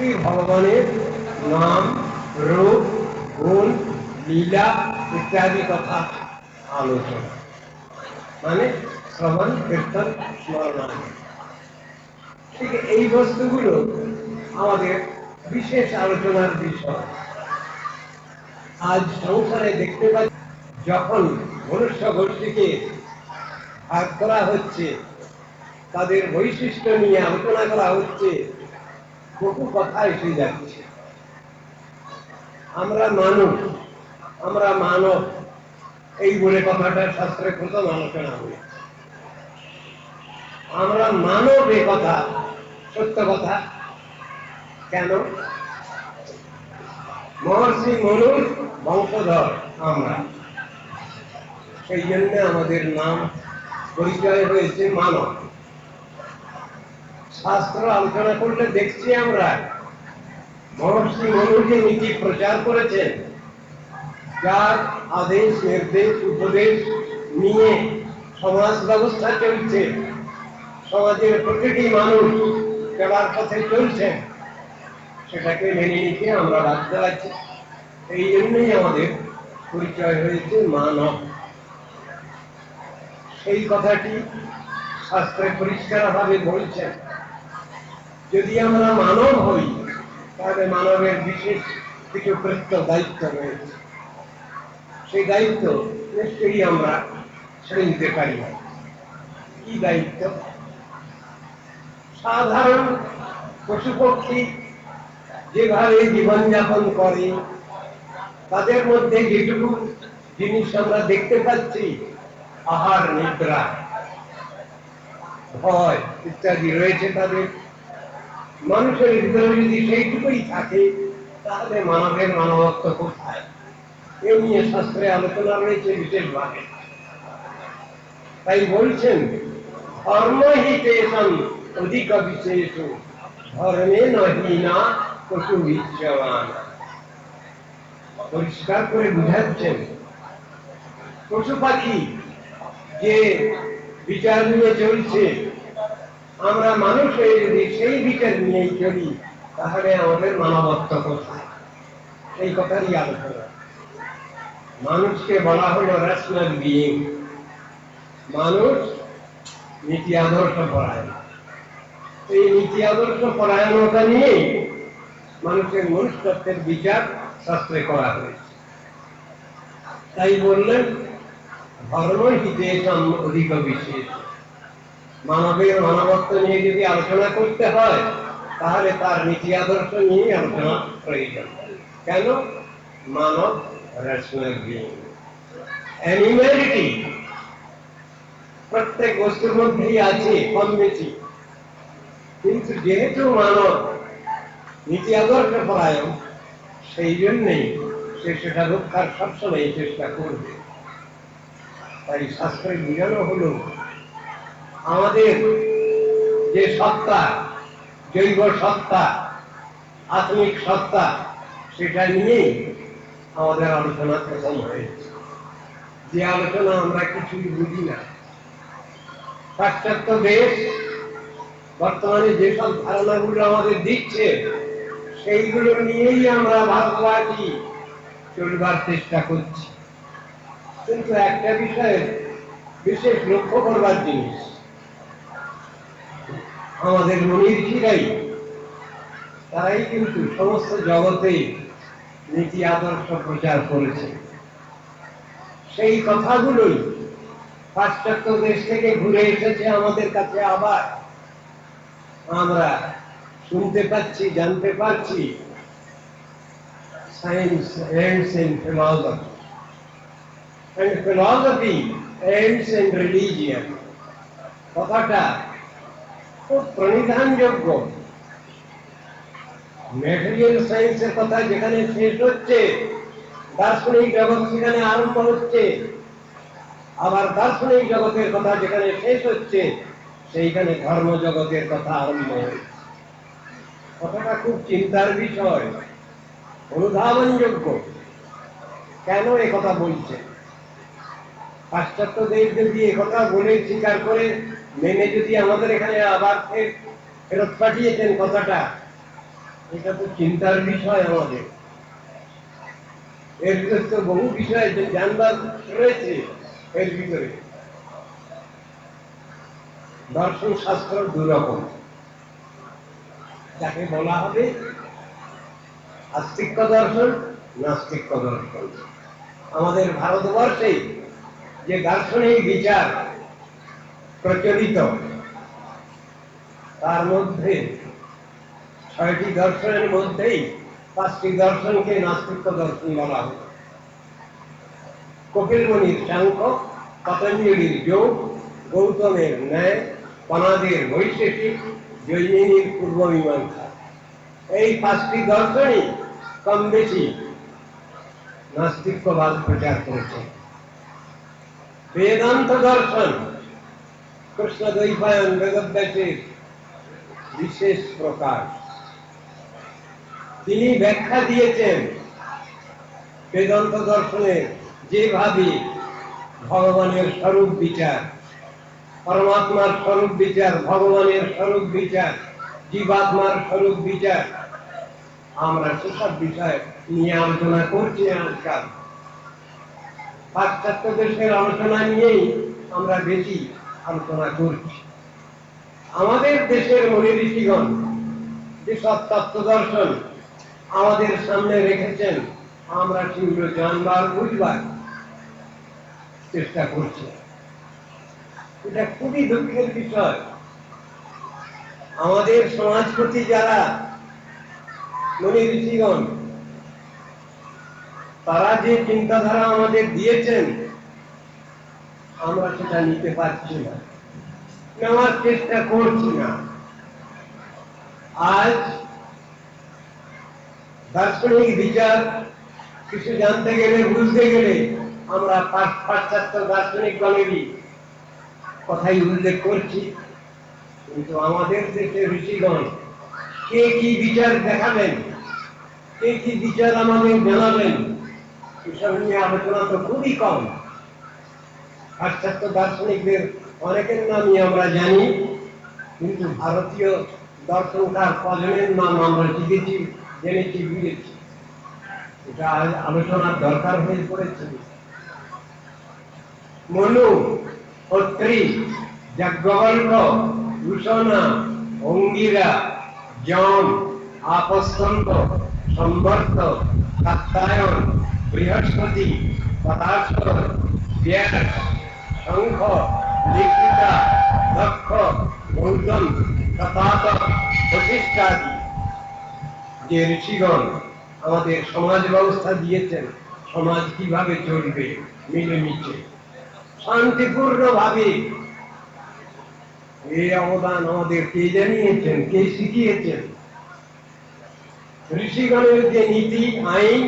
শ্রী ভগবানের নাম, রূপ, গুণ, লীলা ইত্যাদি কথা আলোচনা, মানে শ্রবণ, কীর্তন, স্মরণ। ঠিক এই বস্তুগুলো আমাদের বিশেষ আলোচনার বিষয়। আজ সংসারে দেখতে পাচ্ছি, যখন মনুষ্য গোষ্ঠীকে ভাগ করা হচ্ছে, তাদের বৈশিষ্ট্য নিয়ে আলোচনা করা হচ্ছে, বহু কথা এসে যাচ্ছে। আমরা মানুষ, আমরা মানব, এই বলে কথাটা শাস্ত্রে প্রথম আলোচনা হয়েছে। আমরা মানব, এ কথা সত্য কথা। কেন? মহর্ষি মনুর বংশধর আমরা, সেই জন্য আমাদের নাম পরিচয় হয়েছে মানব। শাস্ত্র আলোচনা করলে দেখছি আমরা মহর্ষি মনু যে নীতি প্রচার করেছেন, যার আদেশ, নির্দেশ, উপদেশ নিয়ে সমাজ ব্যবস্থা চলছে, সমাজের প্রতিটি মানুষ চলার পথে চলছে, সেটাকে মেনে নিতে আমরা বাধ্য আছি। এই জন্যই আমাদের পরিচয় হয়েছে মানব। সেই কথাটি শাস্ত্রে পরিষ্কারভাবে বলছেন। যদি আমরা মানব হই, তাহলে মানবের বিশেষ কিছু কৃত্য দায়িত্ব রয়েছে। সেই দায়িত্ব নিশ্চয়ই আমরা ছেড়ে দিতে পারি না। কি দায়িত্ব? সাধারণ পশু পক্ষী যেভাবে জীবনযাপন করে, তাদের মধ্যে যেটুকু জিনিস আমরা দেখতে পাচ্ছি, আহার, নিদ্রা, ভয় ইত্যাদি রয়েছে তাদের, মানুষের ভিতরে যদি সেইটুকুই থাকে, তাহলে মানবের মানবত্ব কোথায়? এ নিয়ে শাস্ত্রে আলোচনা রয়েছে বিশেষভাবে। তাই বলছেন, ধর্মহিতেশং অধিক বিশেষ ধর্মে নহিনা পশু বিচ্যমান। পরিষ্কার করে বুঝাচ্ছেন, পশু পাখি যে বিচার নিয়ে চলছে, আমরা মানুষ হয়ে যদি সেই বিচার নিয়েই চলি, তাহলে আমাদের মানবত্ব কোথায়? এই কথারই আলোচনা। মানুষকে বলা হলো রেশনাল বিইং। মানুষ নীতি আদর্শ পরায়ণ। এই নীতি আদর্শ পরায়ণতা নিয়েই মানুষের মনুষ্যত্বের বিচার শাস্ত্রে করা হয়েছে। তাই বললেন, ধর্ম হিতেশং অধিক বিশেষ। মানবের মানবত্ব নিয়ে যদি আলোচনা করতে হয়, তাহলে তার নীতি আদর্শ নিয়ে আলোচনা প্রয়োজন। কেন? মানব রেশনাল বিইং। অ্যানিম্যালিটি প্রত্যেক বস্তুর মধ্যেই আছে কম বেশি, কিন্তু যেহেতু মানব নীতি আদর্শ পরায়ণ, সেই জন্যই সে সেটা রক্ষার সবসময় চেষ্টা করবে। তাই শাস্ত্রে বোঝানো হলো, আমাদের যে সত্তা, জৈব সত্তা, আত্মিক সত্তা, সেটা নিয়েই আমাদের আলোচনা প্রথম হয়েছে। যে আলোচনা আমরা কিছুই বুঝি না। পাশ্চাত্য দেশ বর্তমানে যেসব ধারণাগুলো আমাদের দিচ্ছে, সেইগুলো নিয়েই আমরা ভারতবাসী চলবার চেষ্টা করছি। কিন্তু একটা বিষয়ে বিশেষ লক্ষ্য করবার জিনিস, আমাদের মনীষীরাই, তারাই কিন্তু সমস্ত জগতে নীতি আদর্শ প্রচার করেছে। সেই কথাগুলোই পাশ্চাত্য দেশ থেকে ঘুরে এসেছে আমাদের কাছে, আবার আমরা শুনতে পাচ্ছি, জানতে পারছি। Science ends in philosophy, and philosophy ends in religion। কথাটা খুব প্রণিধানযোগ্য। ম্যাটেরিয়াল সায়েন্সের কথা যেখানে শেষ হচ্ছে, দার্শনিক জগৎ সেখানে আরম্ভ হচ্ছে। আবার দার্শনিক জগতের কথা যেখানে শেষ হচ্ছে, সেইখানে ধর্ম জগতের কথা আরম্ভ হয়েছে। কথাটা খুব চিন্তার বিষয়, অনুধাবনযোগ্য। কেন এ কথা বলছে? পাশ্চাত্য দেশ যদি একথা বলে স্বীকার করে মেনে যদি আমাদের এখানে আবার ফেরত পাঠিয়েছেন কথাটা, এটা তো চিন্তার বিষয় আমাদের। এর ভিতরে তো বহু বিষয় যে জানবার রয়েছে। এর ভিতরে দর্শন শাস্ত্র দুরকম, যাকে বলা হবে আস্তিক্য দর্শন, নাস্তিক্য দর্শন। আমাদের ভারতবর্ষে যে দার্শনিক বিচার প্রচলিত, তার মধ্যে 6টি দর্শনের মধ্যেই 5টি দর্শনকে নাস্তিক্য দর্শন বলা হয়। কপিল মুনির সাংখ্য, পতঞ্জলির যোগ, গৌতমের ন্যায়, কণাদের বৈশেষিক, জৈমিনীর পূর্ব মীমাংসা। এই 5টি দর্শনই কম বেশি নাস্তিক্যবাদ প্রচার করেছে। বেদান্ত দর্শন কৃষ্ণ দ্বৈপায়ন বেদব্যাসের বিশেষ প্রকাশ। তিনি ব্যাখ্যা দিয়েছেন বেদান্ত দর্শনের যেভাবে ভগবানের স্বরূপ বিচার, পরমাত্মার স্বরূপ বিচার, ভগবানের স্বরূপ বিচার, জীবাত্মার স্বরূপ বিচার, আমরা সেসব বিষয় নিয়ে আলোচনা করছি। আজকাল পাশ্চাত্য দেশের আলোচনা নিয়েই আমরা বেশি আলোচনা করছি। আমাদের দেশের মুনি ঋষিগণ যেসব তত্ত্ব দর্শন আমাদের সামনে রেখেছেন, আমরা সেগুলো জানবার, বুঝবার চেষ্টা করছি। এটা খুবই দুঃখের বিষয়। আমাদের সমাজপতি যারা মুনি ঋষিগণ, তারা যে চিন্তাধারা আমাদের দিয়েছেন, আমরা সেটা নিতে পারছি না, নেওয়ার চেষ্টা করছি না। আজ দার্শনিক বিচার কিছু জানতে গেলে, বুঝতে গেলে আমরা পাশ্চাত্য দার্শনিক গণেরই কথাই উল্লেখ করছি। কিন্তু আমাদের দেশের ঋষিগণ কে কি বিচার দেখাবেন, কে কি বিচার আমাদের জানাবেন, এসব নিয়ে আলোচনা তো খুবই কম। পাশ্চাত্য দার্শনিকদের অনেকের নামই আমরা জানি, কিন্তু ভারতীয় দর্শনকার কজনের নাম আমরা শিখেছি, জেনেছি, বুঝেছি। এটা আলোচনার দরকার হয়ে পড়েছে। মনু, অত্রি, যাজ্ঞবল্ক্য, ভূষণা, অঙ্গিরা, যম, আপস্তম্ভ, সম্বর্ত, কাত্যায়ন, বৃহস্পতি, পদার্থ, ব্যাস, শঙ্খ, লিখিতা, দক্ষ, গৌতম, তথাত, বশিষ্ঠাদি যে ঋষিগণ আমাদের সমাজ ব্যবস্থা দিয়েছেন, সমাজ কিভাবে চলবে মিলেমিশে শান্তিপূর্ণ ভাবে, এই অবদান আমাদের কে জানিয়েছেন, কে শিখিয়েছেন? ঋষিগণের যে নীতি আইন,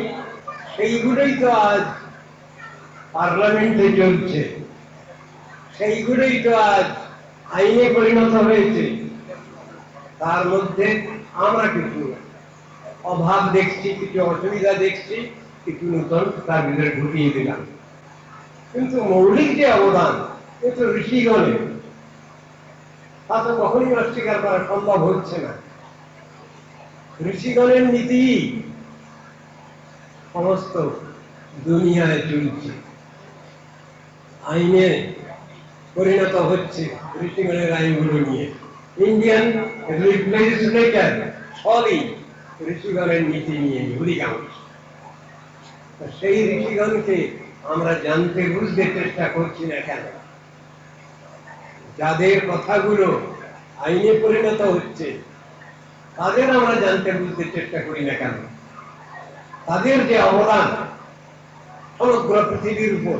সেইগুলোই তো আজ পার্লামেন্টে চলছে, সেইগুলোই তো আজ আইনে পরিণত হয়েছে। তার মধ্যে আমরা কিছু অভাব দেখছি, কিছু অসুবিধা দেখছি, কিছু নতুন তার ভিতরে ঢুকিয়ে দিলাম। কিন্তু মৌলিক যে অবদান, এ তো ঋষিগণের, তা তো কখনই অস্বীকার করা সম্ভব হচ্ছে না। ঋষিগণের নীতি সমস্ত দুনিয়ায় চলছে, আইনে পরিণত হচ্ছে ঋষিগণের আইনগুলো নিয়ে। ইন্ডিয়ান লেজিসলেচার সবই ঋষিগণের নীতি নিয়ে অধিকাংশ। সেই ঋষিগণকে আমরা জানতে, বুঝতে চেষ্টা করছি না কেন? যাদের কথাগুলো আইনে পরিণত হচ্ছে, তাদের আমরা জানতে, বুঝতে চেষ্টা করি না কেন? তাদের যে অবদান সমগ্র পৃথিবীর উপর,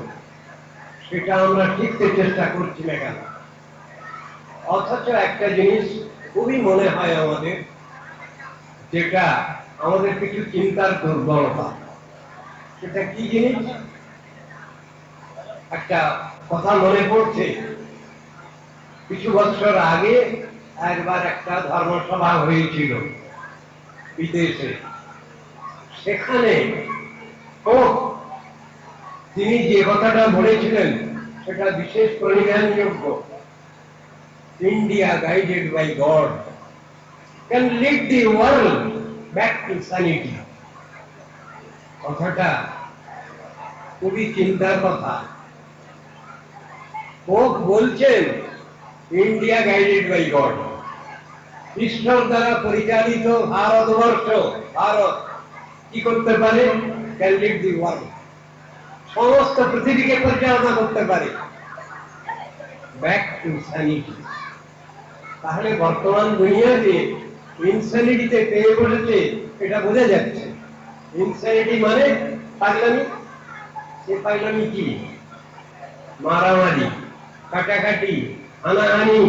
সেটা আমরা শিখতে চেষ্টা করছি না কেন? অথচ একটা জিনিস খুবই মনে হয় আমাদের, যেটা আমাদের কিছু চিন্তার দুর্বলতা। সেটা কি জিনিস? একটা কথা মনে পড়ছে, কিছু বছর আগে একবার একটা ধর্মসভা হয়েছিল বিদেশে। সেখানে তিনি যে কথাটা বলেছিলেন, সেটা বিশেষ পরিজ্ঞানযোগ্য। India guided by God can lead the world back to sanity. কথাটা খুবই চিন্তার কথা। পোপ বলছেন ইন্ডিয়া গাইডেড বাই গড, ঈশ্বর দ্বারা পরিচালিত ভারতবর্ষ, ভারত কি করতে পারে? ক্যান লিড দি ওয়ার্ল্ড, সমস্ত পৃথিবীকে পরিচালনা করতে পারে। Back to sanity. তাহলে বর্তমান দুনিয়া যে ইনস্যানিটিতে পেয়ে বসেছে এটা বোঝা যাচ্ছে। ইনস্যানিটি মানে পাগলামি। সে পাগলামি কি? মারামারি, কাটাকাটি, হানাহানি,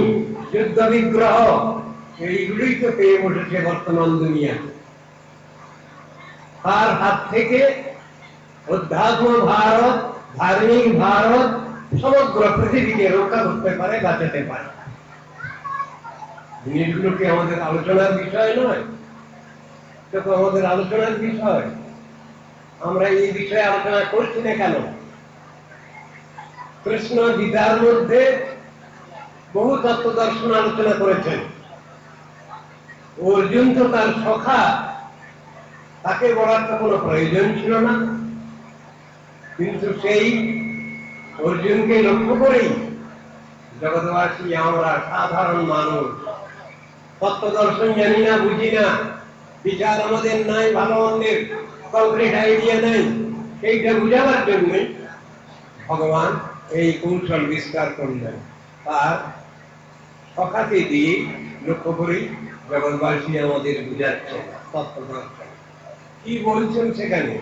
যুদ্ধ বিগ্রহ, এইগুলোই তো পেয়ে বসেছে বর্তমান দুনিয়া। তার হাত থেকে অধ্যাত্ম ভারত, ধার্মিক ভারত সমগ্র পৃথিবীকে রক্ষা করতে পারে, বাঁচাতে পারে। জিনিসগুলো কি আমাদের আলোচনার বিষয় নয়? এটা তো আমাদের আলোচনার বিষয়। আমরা এই বিষয়ে আলোচনা করছি না কেন? কৃষ্ণ গীতার মধ্যে বহু তত্ত্ব দর্শন আলোচনা করেছেন। অর্জুন তো তার সখা, তাকে বলার তো কোনো প্রয়োজন ছিল না, কিন্তু সেই অর্জুনকে লক্ষ্য করেই জগৎবাসী আমরা সাধারণ মানুষ, তত্ত্ব দর্শন জানি না, বুঝি না, বিচার আমাদের নাই, ভালো মন্দের কংক্রিট আইডিয়া নাই, সেইটা বুঝাবার জন্যই ভগবান এই কৌশল বিস্তার করলেন। তার সখাকে দিয়ে লক্ষ্য করেই জগৎবাসী আমাদের বুঝাচ্ছে তত্ত্ব দর্শন। কি বলছেন সেখানে?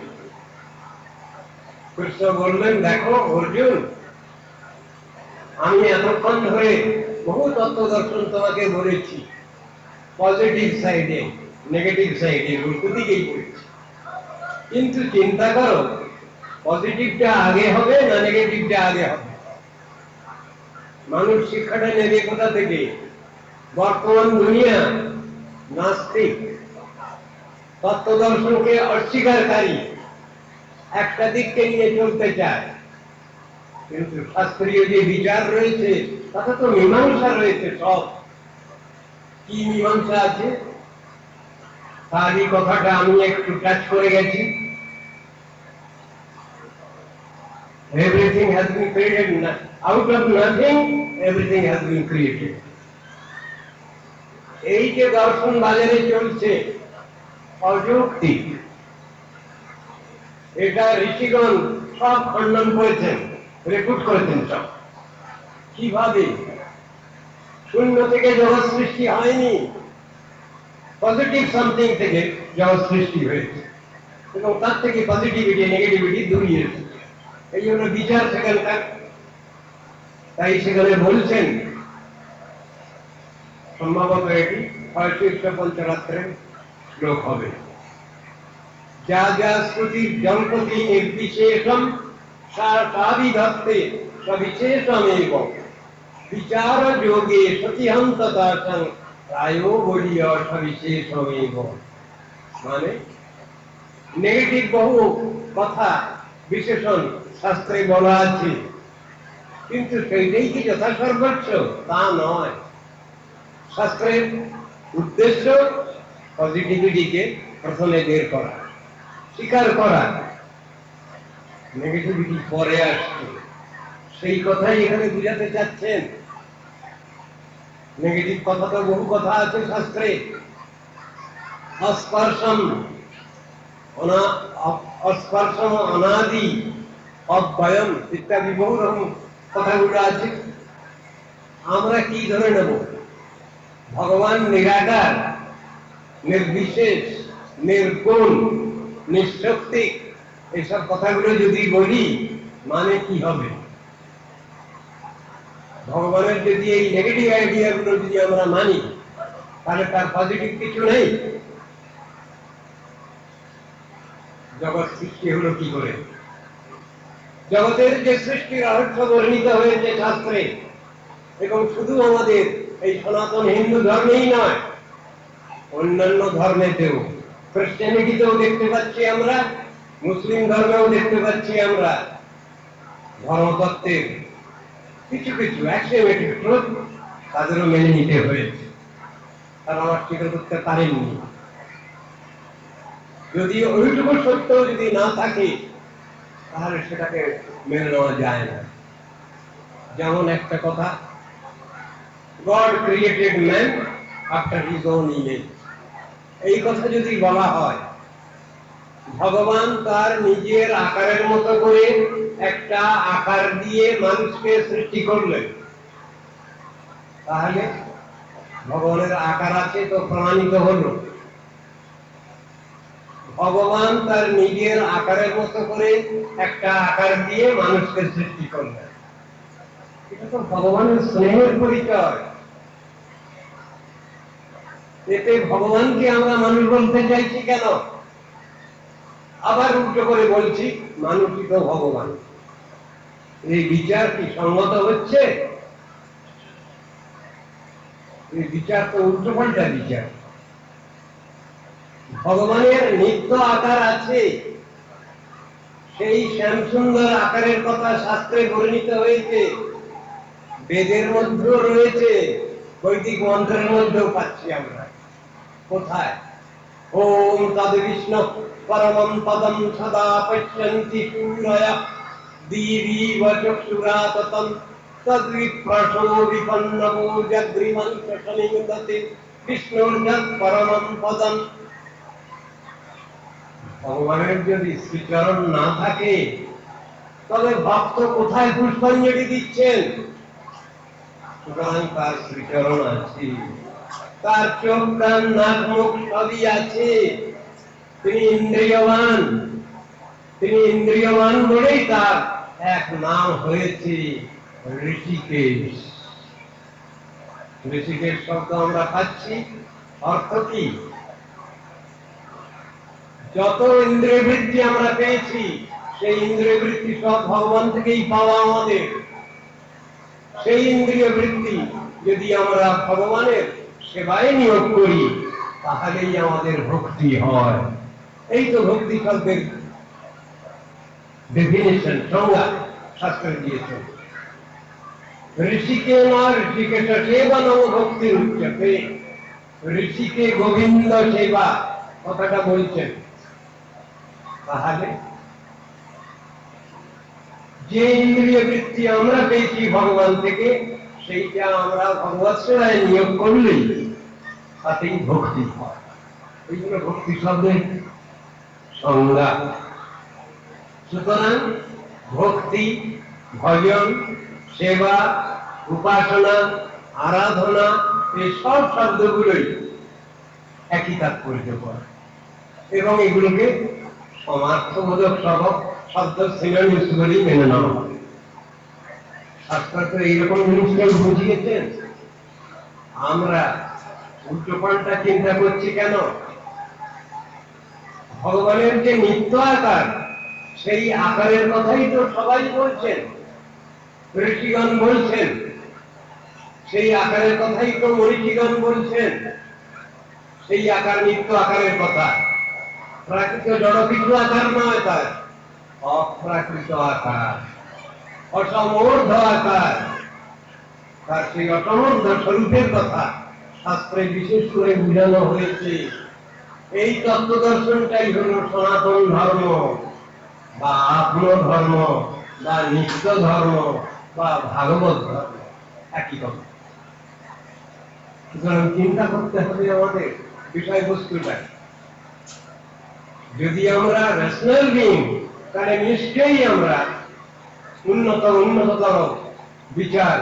কৃষ্ণ বললেন, দেখো অর্জুন, আমি এতক্ষণ ধরে বহু তত্ত্ব দর্শন তোমাকে বলেছি, পজিটিভ সাইডে, নেগেটিভ সাইডে, উল্টো দিকেই বলেছি। কিন্তু চিন্তা করো, পজিটিভটা আগে হবে না নেগেটিভটা আগে হবে? মানুষ শিক্ষাটা নেবে কোথা থেকে? বর্তমান দুনিয়া নাস্তিক, তত্ত্ব দর্শনকে অস্বীকারী, একটা দিককে নিয়ে চলতে চায়। কিন্তু শাস্ত্রীয় যে বিচার রয়েছে তাতে তো মীমাংসা রয়েছে। সব কি মীমাংসা আছে? তারই কথাটা আমি একটু টাচ করে গেছি। Everything has been created, out of nothing everything has been created. এই যে দর্শন বাজারে চলছে অযৌক্তিক, এটা ঋষিগণ সব খণ্ডন করেছেন, রেকর্ড করেছেন সব। কিভাবে? শূন্য থেকে জগৎ সৃষ্টি হয়নি, পজিটিভ সামথিং থেকে জগৎ সৃষ্টি হয়েছে, এবং তার থেকে পজিটিভিটি নেগেটিভিটি দূরিয়ে এসেছে। এই জন্য বিচার সেখানকার। তাই সেখানে বলছেন, সম্ভবত এটি হয়তো পঞ্চরাত্রের শ্লোক হবে, যা যা শ্রুতি জল্পতি নির্বিশেষম সাবিধত্তে সবিশেষমেব বিচার যোগে সতিহন্ততাসং প্রায়ো বলিয় সবিশেষমেব। মানে নেগেটিভ বহু কথা বিশেষণ শাস্ত্রে বলা আছে, কিন্তু সেইটাই কি যথাসর্বস্ব? তা নয়। শাস্ত্রের উদ্দেশ্য পজিটিভিটিকে প্রথমে বের করা, স্বীকার করা, নেগেটিভিটি পরে আসছে। সেই কথাই এখানে বুঝাতে চাচ্ছেন। নেগেটিভ কথা তো বহু কথা আছে শাস্ত্রে, অস্পর্শম, অস্পর্শম, অনাদি, অব্যয়ম ইত্যাদি বহু রকম কথাগুলো আছে। আমরা কি ধরে নেব? ভগবান নিরাকার, নির্বিশেষ, নির্গুণ, নিঃশক্তি, এসব কথাগুলো যদি বলি মানে কি হবে? ভগবানের যদি এই নেগেটিভ আইডিয়াগুলো যদি আমরা মানি, তাহলে তার পজিটিভ কিছু নেই। জগৎ সৃষ্টি হলো কি করে? জগতের যে সৃষ্টি রহস্য বর্ণিত হয়েছে শাস্ত্রে, এবং শুধু আমাদের এই সনাতন হিন্দু ধর্মেই নয়, অন্যান্য ধর্মেতেও, খ্রিস্টানিটিতেও দেখতে পাচ্ছি আমরা, মুসলিম ধর্মেও দেখতে পাচ্ছি আমরা, ধর্মতত্ত্বের কিছু কিছু অ্যাক্সিওমেটিক ট্রুথ তাদেরও মেনে নিতে হয়েছে, তারা অস্বীকার করতে পারেননি। যদি ওইটুকু সত্য যদি না থাকে তাহলে সেটাকে মেনে নেওয়া যায় না। যেমন একটা কথা, god created man after his own image, এই কথা যদি বলা হয় ভগবান তার নিজের আকারের মতো করে একটা আকার দিয়ে মানুষকে সৃষ্টি করলেন, তাহলে ভগবানের আকার আছে তো প্রমাণিত হলো। ভগবান তার নিজের আকারের মতো করে একটা আকার দিয়ে মানুষকে সৃষ্টি করলেন, এটা তো ভগবানের স্নেহের পরিচয়। এতে ভগবানকে আমরা মানুষ বলতে চাইছি কেন? আবার উল্টো করে বলছি মানুষই তো ভগবান। এই বিচার কি সঙ্গত হচ্ছে? এই বিচার তো উল্টো পাল্টা বিচার। ভগবানের নিত্য আকার আছে, সেই শ্যামসুন্দর আকারের কথা শাস্ত্রে বর্ণিত হয়েছে, বেদের মধ্যেও রয়েছে, বৈদিক মন্ত্রের মধ্যেও পাচ্ছি আমরা। কোথায়? ওম তদ বিষ্ণু পরমং পদম সদা পশ্যন্তি সূরয়ঃ দীবিব চক্ষুরাততং তদ্বিপ্রশো বিপন্নবো জগ্রিমন্ত সনিন্দতে বিষ্ণুর যৎ পরমং পদম। ভগবানের যদি শ্রীচরণ না থাকে তবে ভক্ত কোথায় পুষ্পাঞ্জলি দিচ্ছেন? সুতরাং তার শ্রীচরণ আছে, তার চোখ কান নাক মুখ সবই আছে। তিনি ইন্দ্রিয়বান, তিনি ইন্দ্রিয়বান বলেই তার এক নাম হয়েছে ঋষিকেশ। ঋষিকেশ শব্দ আমরা পাচ্ছি, অর্থ কি? যত ইন্দ্রিয় বৃত্তি আমরা পেয়েছি সেই ইন্দ্রিয় বৃত্তি সব ভগবান থেকেই পাওয়া আমাদের। সেই ইন্দ্রিয় বৃত্তি যদি আমরা ভগবানের সেবায় নিয়োগ করি তাহলেই আমাদের ভক্তি হয়। এই তো ভক্তি শব্দের ডেফিনেশন, সংজ্ঞা শাস্ত্রে দিয়েছে। ঋষিকে না ঋষিকেশ সেবা নব ভক্তি উচ্চতে, ঋষিকে গোবিন্দ সেবা কথাটা বলছেন। তাহলে যে ইন্দ্রিয় বৃত্তি আমরা পেয়েছি ভগবান থেকে সেইটা আমরা ভগবৎ সেবায় নিয়োগ করলেই তাতেই ভক্তি হয়। এইগুলো ভক্তি শব্দের সংজ্ঞা। সুতরাং ভক্তি, ভজন, সেবা, উপাসনা, আরাধনা এই সব শব্দগুলোই একই তাৎপর্য করে এবং এগুলোকে সমার্থবোধক শব্দ সিনোনিমস বলেই মেনে নেওয়া হবে। শাস্ত্র তো এইরকম জিনিসটাই বুঝিয়েছেন। আমরা উল্টো পাল্টা চিন্তা করছি কেন? ভগবানের যে নিত্য আকার সেই আকারের কথাই তো সবাই বলছেন, ঋষিগণ বলছেন, সেই আকারের কথাই তো মনীষীগণ বলছেন। সেই আকার নিত্য আকারের কথা, প্রাকৃত জড় কিছু আকার নয়, তার অপ্রাকৃত আকার, অসমর্ধ আকার, তার সেই অসমর্ধ স্বরূপের কথা শাস্ত্রে বিশেষ করে বোঝানো হয়েছে। এই তত্ত্ব দর্শনটাই হল সনাতন ধর্ম বা আত্মধর্ম বা নিত্য ধর্ম বা ভাগবত ধর্ম, একই কথা। সুতরাং চিন্তা করতে হবে আমাদের বিষয়বস্তুটা। যদি আমরা ন্যাশনাল বিং তাহলে নিশ্চয়ই আমরা উন্নততর বিচার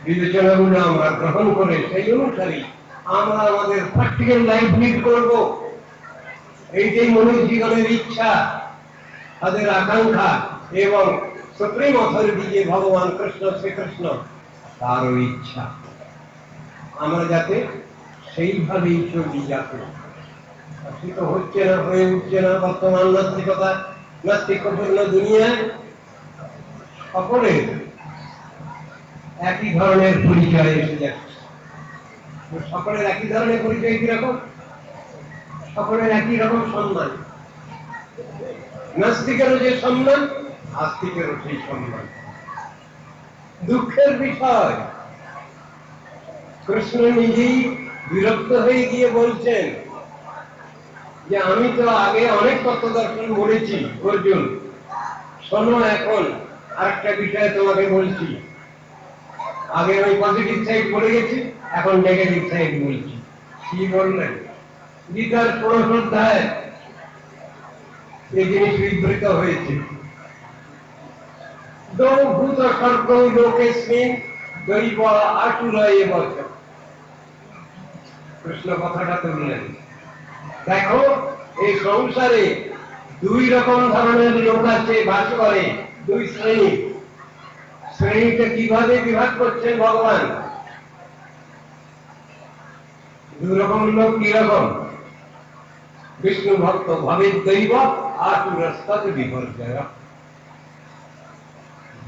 বিবেচনাগুলো আমরা গ্রহণ করে সেই অনুসারে আমরা আমাদের প্র্যাকটিক্যাল লাইফ লিড করব। এইটাই মনুষ্য জীবনের ইচ্ছা, তাদের আকাঙ্ক্ষা এবং সুপ্রিম অথরিটি যে ভগবান কৃষ্ণ শ্রীকৃষ্ণ তারও ইচ্ছা আমরা যাতে সেইভাবেই চলি। যাতে তো হচ্ছে না, হয়ে উঠছে না বর্তমান নাস্তিকতা, নাস্তিকপূর্ণ দুনিয়ায় সকলের একই ধরনের পরিচয় এসে যাচ্ছে। সকলের একই ধরনের পরিচয় কিরকম? সকলের একই রকম সম্মান। নাস্তিকেরও যে সম্মান, আস্তিকেরও সেই সম্মান। দুঃখের বিষয় কৃষ্ণ নিজেই বিরক্ত হয়ে গিয়ে বলছেন যে আমি তো আগে অনেক তত্ত্ব দর্শন বলেছি অর্জুন, শোনো এখন আরেকটা বিষয় তোমাকে বলছি। আগে আমি পজিটিভ সাইড বলে গেছি, এখন নেগেটিভ সাইড বলছি। কি বললেন? গীতার ১৬ অধ্যায় এই জিনিস বিবৃত হয়েছে। ভূত স্বর্গ লোকেস্মিন দৈব আসুরয়ে বচ। কৃষ্ণ কথাটা তুললেন। দেখো, এই সংসারে দুই রকম ধরনের লোক আছে, বাস করে দুই শ্রেণী। শ্রেণীটা কিভাবে বিভাগ করছেন ভগবান? দুই রকম লোক কি রকম? বিষ্ণু ভক্ত ভাবের দৈব আসুরস্তৎ বিপর্যয়।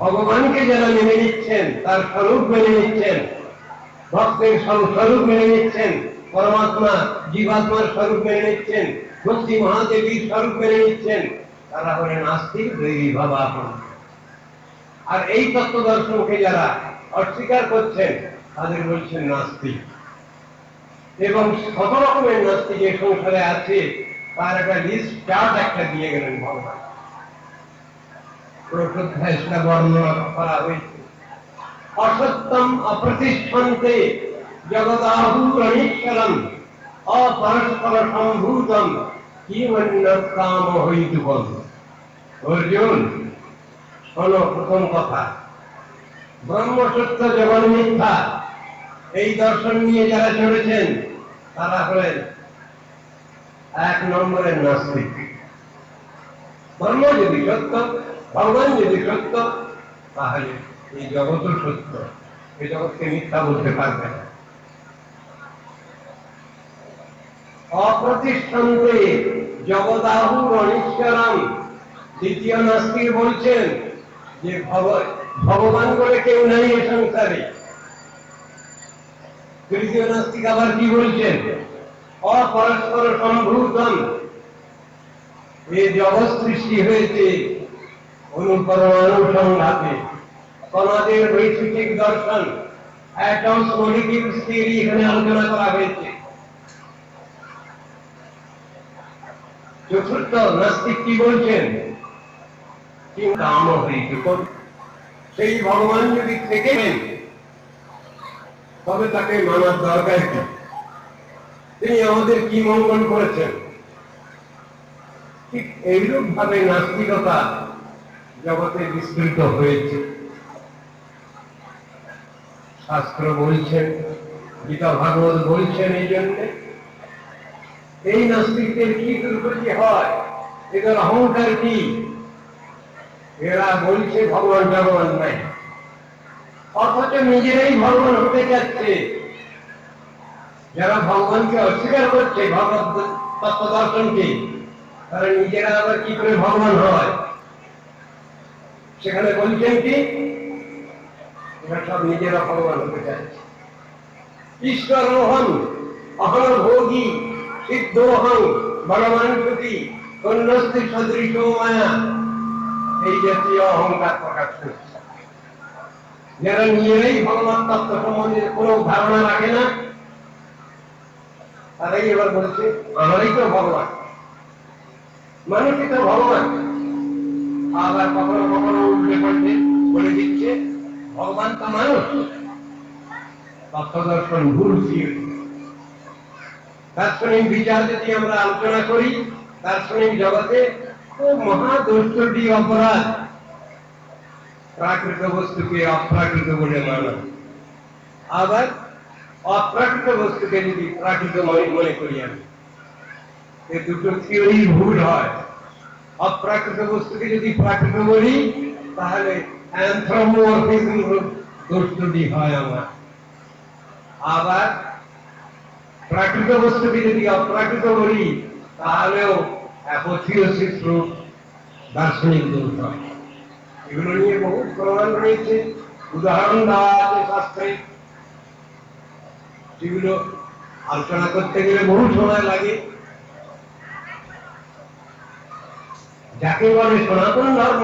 ভগবানকে যারা মেনে নিচ্ছেন, তার স্বরূপ মেনে নিচ্ছেন, ভক্তের স্বরূপ মেনে নিচ্ছেন, পরমাত্মা জীবাত্মার স্বরূপ মেনে নিচ্ছেন, ভক্তি মহাদেবীর স্বরূপ মেনে নিচ্ছেন, তারা হলেন নাস্তিক দৈবী ভাবাপন্ন। আর এই তত্ত্ব দর্শনকে যারা অস্বীকার করছেন, তাদের বলছেন নাস্তিক। এবং কত রকমের নাস্তিক এই সংসারে আছে, তার একটা লিস্ট চার্ট একটা দিয়ে গেলেন ভগবান। প্রশ্নোধ্যায় সেটা বর্ণনা করা হয়েছে। অসত্যম অপ্রতিষ্ঠন্তে জগদাহুরণীশ্বরম অপরস্পর সম্ভূতম কিমন্যকাম হইতুকম। অর্জুন, শোনো প্রথম কথা, ব্রহ্মসত্য জগৎ মিথ্যা এই দর্শন নিয়ে যারা চলেছেন, তারা হলেন ১ নম্বরের নাস্তিক। ব্রহ্ম যদি সত্য, ভগবান যদি সত্য, তাহলে এই জগৎ সত্য, এই জগৎকে মিথ্যা বলতে পারবে না। অপ্রতিষ্ঠন্তে জগদাহুর অনিশ্বরম। দ্বিতীয় নাস্তিক বলছেন যে ভগবান বলে কেউ নাই এ সংসারে। তৃতীয় নাস্তিক আবার কি বলছেন? অপরস্পর সম্ভূতম। এই জগৎ সৃষ্টি হয়েছে অনুপরমাণু সংঘাতে। কণাদের বৈশিষ্ট্যিক দর্শন, অ্যাটমস মলিকিউলস থিওরি এখানে আলোচনা করা হয়েছে। চতুর্থ নাস্তিক কি বলছেন? কি কাম হইতুকম। সেই ভগবান যদি থেকেন, তবে তাকে মানার দরকার কি? তিনি আমাদের কি মঙ্গল করেছেন? ঠিক এইরূপ ভাবে নাস্তিকতা জগতে বিস্তৃত হয়েছে। শাস্ত্র বলছেন, গীতা ভাগবত বলছেন, এই জন্য এই নাস্তিকদের কি দুর্গতি হয়, এদের অহংকার কি? এরা বলছে ভগবান ভগবান নাই, অথচ নিজেরাই ভগবান হতে যাচ্ছে। যারা ভগবানকে অস্বীকার করছে, ভগবত তত্ত্ব দর্শনকে, তারা নিজেরা আবার কি করে ভগবান হয়? সেখানে বলছেন কি? এরা সব নিজেরা ভগবান হতে যাচ্ছে। ঈশ্বর অহং অহং ভোগী সিদ্ধোহং বলবানপতি কন্যস্তি সদৃশ মায়া, এই জাতীয় অহংকার প্রকাশ করছে। যারা নিজেরাই ভগবত তত্ত্ব সম্বন্ধে কোন ধারণা রাখে না, তারাই এবার বলছে আমরাই তো ভগবান, মানুষই তো ভগবান। আবার কখনো কখনো উল্টে পাল্টে বলে দিচ্ছে ভগবান তো মানুষ। তত্ত্ব দর্শন ভুল থিওরি। দার্শনিক বিচার যদি আমরা আলোচনা করি, দার্শনিক জগতে খুব মহা দুষ্টটি অপরাধ প্রাকৃত বস্তুকে অপ্রাকৃত বলে মানা। আবার অপ্রাকৃত বস্তুকে যদি প্রাকৃত মনে করি আমি, এই দুটো থিওরি ভুল হয়। অপ্রাকৃত বস্তুকে যদি প্রাকৃত বলি, তাহলে অ্যানথ্রোমরফিজম দোষটি হয় আমার। আবার প্রাকৃত বস্তুকে যদি অপ্রাকৃত বলি, তাহলেও অ্যাপোথিওসিস রূপ দার্শনিক দোষ হয়। এগুলো নিয়ে বহু প্রমাণ রয়েছে, উদাহরণ দেওয়া আছে শাস্ত্রে। সেগুলো আলোচনা করতে গেলে বহু সময় লাগে। যাকে বলে সনাতন ধর্ম,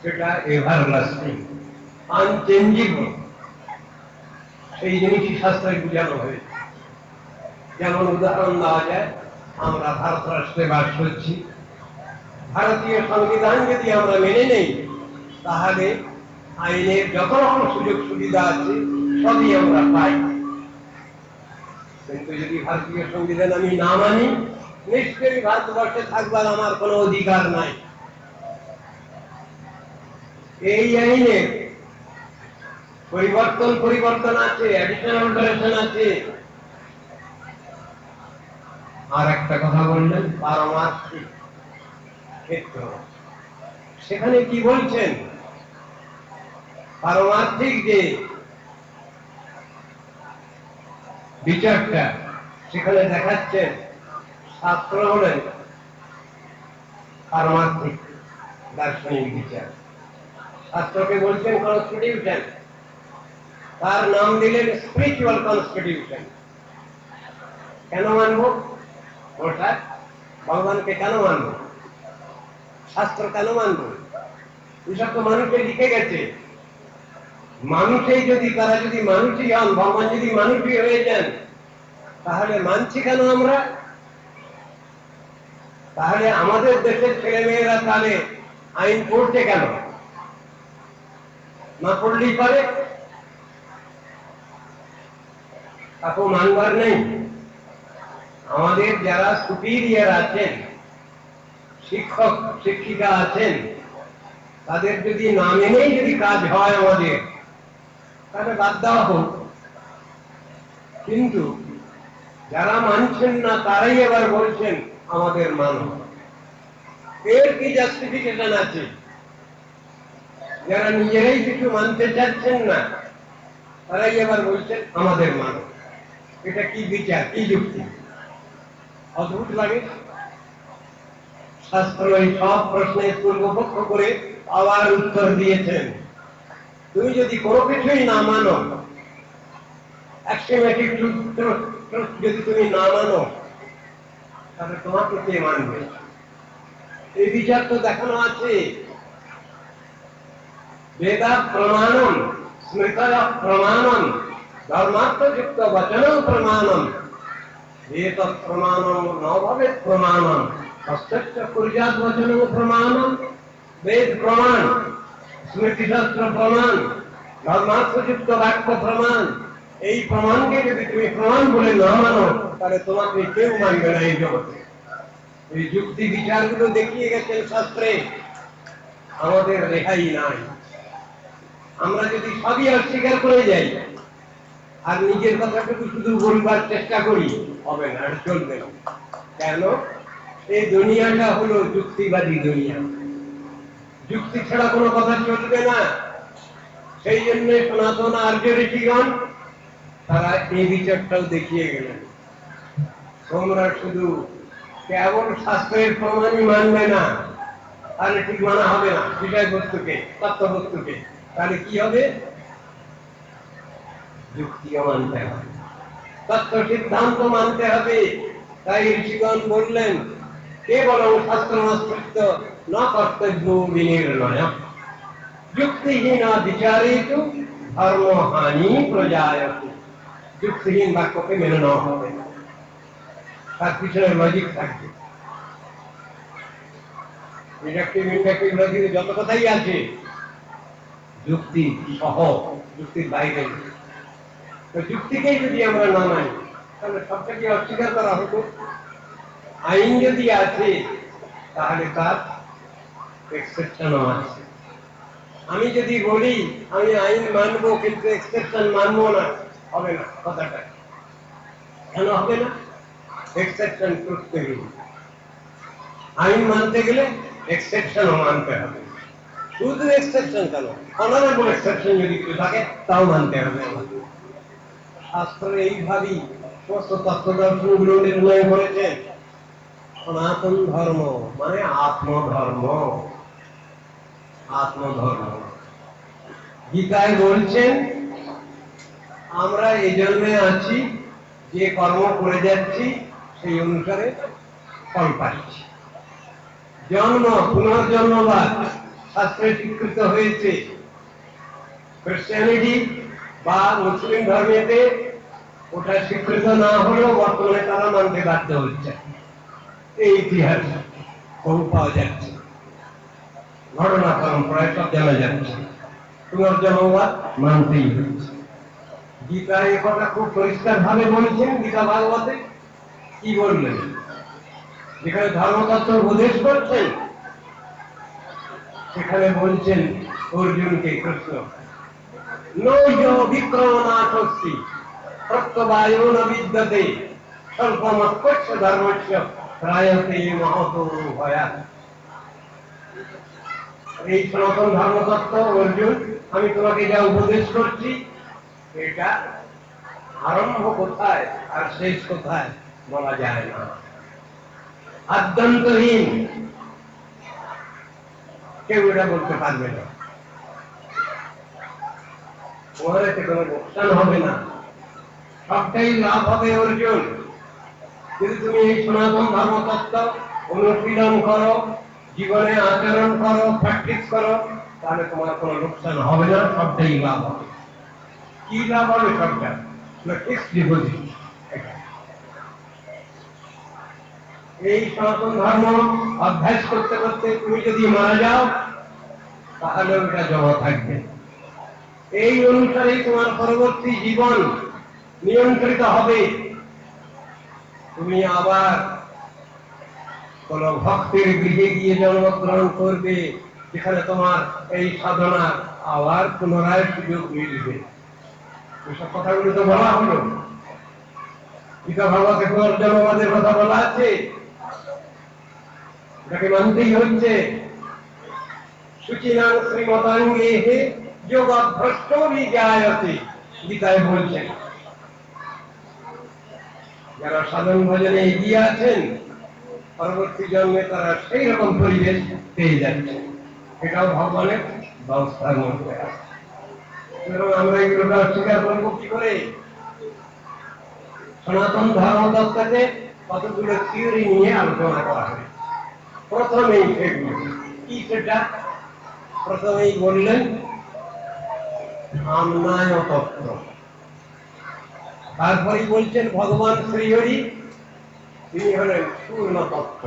সেটা এভারলাস্টিং, আনচেঞ্জেবল। সেই জিনিসই শাস্ত্রে বুঝানো হয়েছে। যেমন উদাহরণ দেওয়া যায়, আমরা ভারত রাষ্ট্রে বাস করছি, ভারতীয় সংবিধান যদি আমরা মেনে নেই তাহলে আইনের যত রকম সুযোগ সুবিধা আছে সবই আমরা পাই। কিন্তু যদি ভারতীয় সংবিধান আমি না মানি, নিশ্চয়ই ভারতবর্ষে থাকবার আমার কোনো অধিকার নাই। এই আইনের পরিবর্তন আছে, অ্যাডিশনাল অল্টারেশন আছে। আর একটা কথা বললেন পারমার্থিক ক্ষেত্র, সেখানে কি বলছেন? পারমার্থিক যে বিচারটা সেখানে দেখাচ্ছেন শাস্ত্র হলেন পারমার্থিক দার্শনিক বিচার। শাস্ত্রকে বলছেন কনস্টিটিউশন, তার নাম দিলেন স্পিরিচুয়াল কনস্টিটিউশন। কেন মানবো? ওটা ভগবানকে কেন মানবো? শাস্ত্র কেন মানবো? এসব তো মানুষে লিখে গেছে। মানুষই যদি, তারা যদি মানুষই হন, ভগবান যদি মানুষই হয়ে যান, তাহলে মানছি কেন আমরা? তাহলে আমাদের দেশের ছেলে মেয়েরা তাহলে আইন পড়ছে কেন? না পড়লেই পারে, তাকে মানবার নেই। আমাদের যারা সুপিরিয়র আছেন, শিক্ষক শিক্ষিকা আছেন, তাদের যদি না মেনেই যদি কাজ হয় আমাদের, তাহলে বাদ দেওয়া হোক। কিন্তু যারা মানছেন না তারাই আবার বলছেন আমাদের মানো। এর কি জাস্টিফিকেশন আছে? যারা নিজেরাই কিছু মানতে চাচ্ছেন না তারাই আবার বলছেন আমাদের মানো। এটা কি বিচার, কি যুক্তি? অদ্ভুত লাগে। শাস্ত্র এই সব প্রশ্নের পূর্বপক্ষ করে আবার উত্তর দিয়েছেন। তুমি যদি কোনো কিছুই না মানো, অ্যাক্সিওম্যাটিক ট্রুথ যদি তুমি না মানো, তাহলে তোমাকে কে মানবে? এই বিচার তো দেখানো আছে। বেদা প্রমাণম, স্মৃতয় প্রমাণম, ধর্মার্থযুক্ত বচনম প্রমাণম, বেদ প্রমাণম নভবে প্রমাণম, অস্তচ্চ কুর্যাৎ বচনম প্রমাণম। বেদ প্রমাণ, স্মৃতিশাস্ত্র প্রমাণ, ধর্মার্থযুক্ত বাক্য প্রমাণ। এই প্রমাণকে যদি তুমি প্রমাণ বলে না মানো, তাহলে তোমাকে কেউ মানবে না এই জগতে। এই যুক্তি বিচারগুলো দেখিয়ে গেছেন শাস্ত্রে, আমাদের রেহাই নাই। আমরা যদি সবই অস্বীকার করে যাই আর নিজের কথাটুকু শুধু বলবার চেষ্টা করি, হবে না, এটা চলবে না। কেন? এই দুনিয়াটা হলো যুক্তিবাদী দুনিয়া, যুক্তি ছাড়া কোনো কথা চলবে না। সেই জন্য সনাতন আর্য ঋষিগণ তারা এই বিচারটাও দেখিয়ে গেলেন। তোমরা শুধু কেবল শাস্ত্রের প্রমাণই মানবে না, তাহলে ঠিক মানা হবে না বিষয় বস্তুকে, তত্ত্ব বস্তুকে। তাহলে কি হবে? যুক্তিও মানতে হবে, তত্ত্ব সিদ্ধান্ত মানতে হবে। তাই ঋষিগণ বললেন কেবল শাস্ত্রমাশ্রিত ন কর্তব্য বিনির্ণয়, যুক্তিহীন বিচারিতু ধর্মহানি প্রজায়তে। যুক্তিহীন বাক্যকে মেনে নেওয়া হবে, তার পিছনে লজিক থাকবে। ডিডাকটিভ ইন্ডাকটিভ লজিকে যত কথাই আছে যুক্তি সহ, যুক্তির বাইরে। তো যুক্তিকেই যদি আমরা না মানি, তাহলে সবটাকে অস্বীকার করা হতো। আইন যদি আছে তাহলে তার এক্সেপশনও আছে। আমি যদি বলি আমি আইন মানবো কিন্তু এক্সেপশন মানবো না, হবে না কথাটা। কেন হবে না? এক্সেপশন করতে গেলে, আইন মানতে গেলে এক্সেপশনও মানতে হবে। শুধু এক্সেপশন কেন, অনারেবল এক্সেপশন যদি কিছু থাকে তাও মানতে হবে আমাদের। শাস্ত্র এইভাবেই সমস্ত তত্ত্বদর্শনগুলো নির্ণয় করেছেন। সনাতন ধর্ম মানে আত্মধর্ম, আত্মধর্ম। গীতায় বলছেন আমরা এই জন্মে আছি, যে কর্ম করে যাচ্ছি সেই অনুসারে ফল পাচ্ছি। জন্ম পুনর্জন্মবাদ শাস্ত্রে স্বীকৃত হয়েছে। খ্রিস্টানিটি বা মুসলিম ধর্মেতে ওটা স্বীকৃত না হলেও বর্তমানে তারা মানতে বাধ্য হচ্ছে। এই ইতিহাস বহু পাওয়া যাচ্ছে, ঘটনা পরম্পরায় সব জানা যাচ্ছে। পুনর্জন্মবাদ মানতেই হচ্ছে। গীতা এ কথা খুব পরিষ্কার ভাবে বলেছেন। গীতা ভাগবতে কি বললেন? যেখানে ধর্মতত্ত্ব উপদেশ করছেন, সেখানে বলছেন অর্জুনকে কৃষ্ণ, নৈজ বিক্রমনাশস্তি প্রত্যবায়ো ন বিদ্যতে স্বল্পমত্কস্য ধর্মস্য ত্রায়তে মহতো ভয়াৎ। এই সনাতন ধর্মতত্ত্ব অর্জুন, আমি তোমাকে যা উপদেশ করছি, এটা আরম্ভ কোথায় আর শেষ কোথায় বলা যায় না, আদ্যন্তহীন, কেউ এটা বলতে পারবে না। তোমার এতে কোনো লোকসান হবে না, সবটাই লাভ হবে অর্জুন। যদি তুমি এই সনাতন ধর্মতত্ত্ব অনুশীলন করো, জীবনে আচরণ করো, প্র্যাকটিস করো, তাহলে তোমার কোনো লোকসান হবে না, সবটাই লাভ হবে। কি লাভ হবে? সবটা ফিক্সড ডিপোজিট। এই সনাতন ধর্ম অভ্যাস করতে করতে তুমি যদি মারা যাও, তাহলে ওটা জমা থাকবে। এই অনুসারে তোমার পরবর্তী জীবন নিয়ন্ত্রিত হবে। তুমি আবার কোন ভক্তের গৃহে গিয়ে জন্মগ্রহণ করবে, যেখানে তোমার এই সাধনা আবার পুনরায় সুযোগ মিলবে। এসব কথাগুলো তো বলা হলো। গীতা ভাগবতে পুনর্জন্মবাদের কথা বলা আছে, এটাকে মানতেই হচ্ছে। সুচিনাং শ্রীমতাঙ্গে হে যোগভ্রষ্ট বিজায়তে, গীতায় বলছেন। যারা সাধন ভজনে এগিয়ে আছেন, পরবর্তী জন্মে তারা সেই রকম পরিবেশ পেয়ে যাচ্ছে। এটাও ভগবানের ব্যবস্থার মধ্যে আছে। আমরা এগুলোকে অস্বীকার করবো কি করে? সনাতন ধর্মতত্ত্বতে কতগুলো থিওরি নিয়ে আলোচনা করা হয়। প্রথমেই সেগুলো কি, সেটা প্রথমেই বললেন আমনায় তত্ত্ব। তারপরে বলছেন ভগবান শ্রীহরি, তিনি হলেন পূর্ণ তত্ত্ব।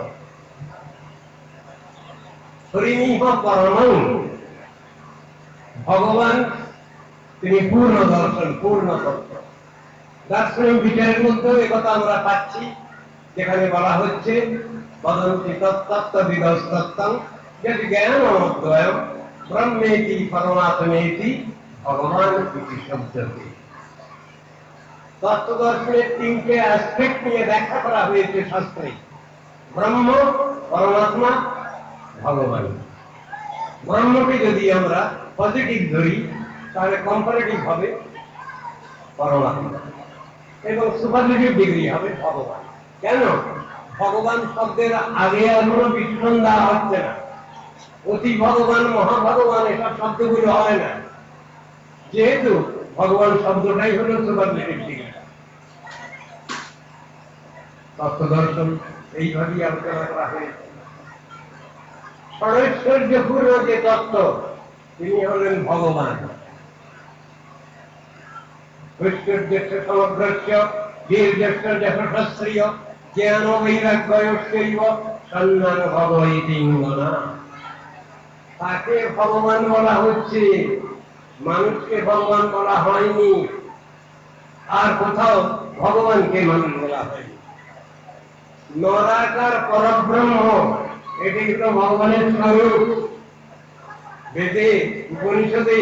হরিমিহ পরমং, ভগবান তিনি পূর্ণ দর্শন, পূর্ণ তত্ত্ব। দার্শনিক বিচারের মধ্যে একথা আমরা পাচ্ছি, যেখানে বলা হচ্ছে বদন্তি তত্ত্ববিদস্তত্ত্বং যদ জ্ঞানমদ্বয়ম ব্রহ্মেতি পরমাত্মেতি ভগবান ইতি শব্দতে। তত্ত্ব দর্শনের তিনটে অ্যাসপেক্ট নিয়ে ব্যাখ্যা করা হয়েছে শাস্ত্রে: ব্রহ্ম, পরমাত্মা, ভগবান। ব্রহ্মকে যদি আমরা পজিটিভ ধরি, তাহলে কম্পারেটিভ হবে পরমাত্মা এবং সুপারলেটিভ ডিগ্রি হবে ভগবান। কেন? ভগবান শব্দের আগে আর কোনো বিশেষণ দেওয়া হচ্ছে না। অতি ভগবান, মহাভগবান এসব শব্দগুলো হয় না, যেহেতু ভগবান শব্দটাই হল সুপারলেটিভ ডিগ্রি। তত্ত্ব দর্শন এইভাবেই আলোচনা করা হয়েছে। ষড়ৈশ্বর্যপূর্ণ যে তত্ত্ব, তিনি হলেন ভগবান। ঐশ্বর্যস্য সমগ্রস্য বীর্যস্য যশস্শ্রিয় জ্ঞান বৈরাগ্যস্যৈব সন্ন্যান ভব ইতি গুণা। তাকে ভগবান বলা হচ্ছে, মানুষকে ভগবান বলা হয়নি, আর কোথাও ভগবানকে মানুষ বলা হয়নি। নরাকার পরব্রহ্ম, এটি তো ভগবানের স্বরূপ। বেদে, উপনিষদে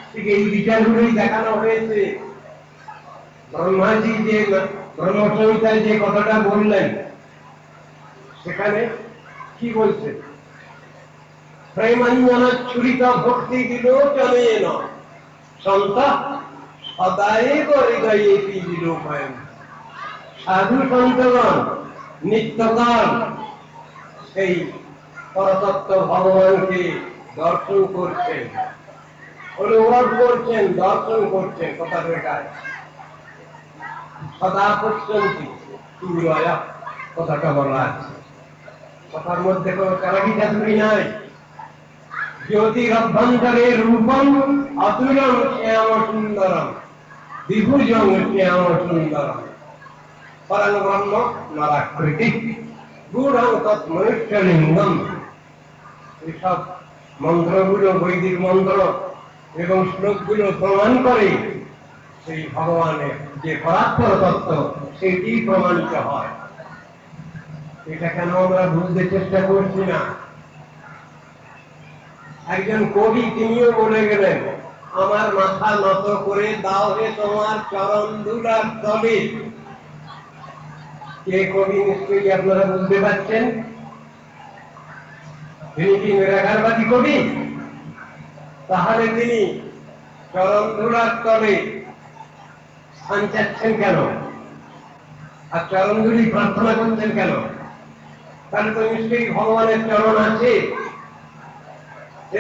ঠিক এই বিচারগুলোই দেখানো হয়েছে। ব্রহ্মাজি যে ব্রহ্মসংহিতায় যে কথাটা বললেন, সেখানে কি বলছেন? প্রেমাঞ্জন ছুরিত ভক্তি বিলোচনেন সন্তঃ সদাএব হৃদয়েতি বিলোপয়ন। সাধু সন্তগণ নিত্যকাল সেই পরতত্ত্ব ভগবানকে দর্শন করছেন, অনুভব করছেন, দর্শন করছেন। কথা বেটায় সদা পশ্যন্তি তুরয়া, কথাটা বলা আছে। কথার মধ্যে কোনো চালাকি চাতুরি নাই। জ্যোতির অভ্যন্তরে রূপম অতুলম শ্যাম সুন্দরম বিভুজং শ্যাম সুন্দরম পরম ব্রহ্ম নরাকৃতি। গূঢ়ং তৎমনুষ্যলিঙ্গম। এসব মন্ত্রগুলো, বৈদিক মন্ত্র এবং শ্লোকগুলো প্রমাণ করে সেই ভগবানের যে পরাত্পর তত্ত্ব সেটি প্রমাণিত হয়। এটা কেন আমরা বুঝতে চেষ্টা করছি না? একজন কবি তিনিও বলে গেলেন, আমার মাথা নত করে দাও হে তোমার চরণ ধুলার তলে। কে কবি নিশ্চয়ই আপনারা বুঝতে পারছেন। তিনি কি নিরাকারবাদী কবি? তাহলে তিনি চরণ ধুলার তলে স্থান চাচ্ছেন কেন, আর চরণ ধুলি প্রার্থনা করছেন কেন? তাহলে তো নিশ্চয়ই ভগবানের চরণ আছে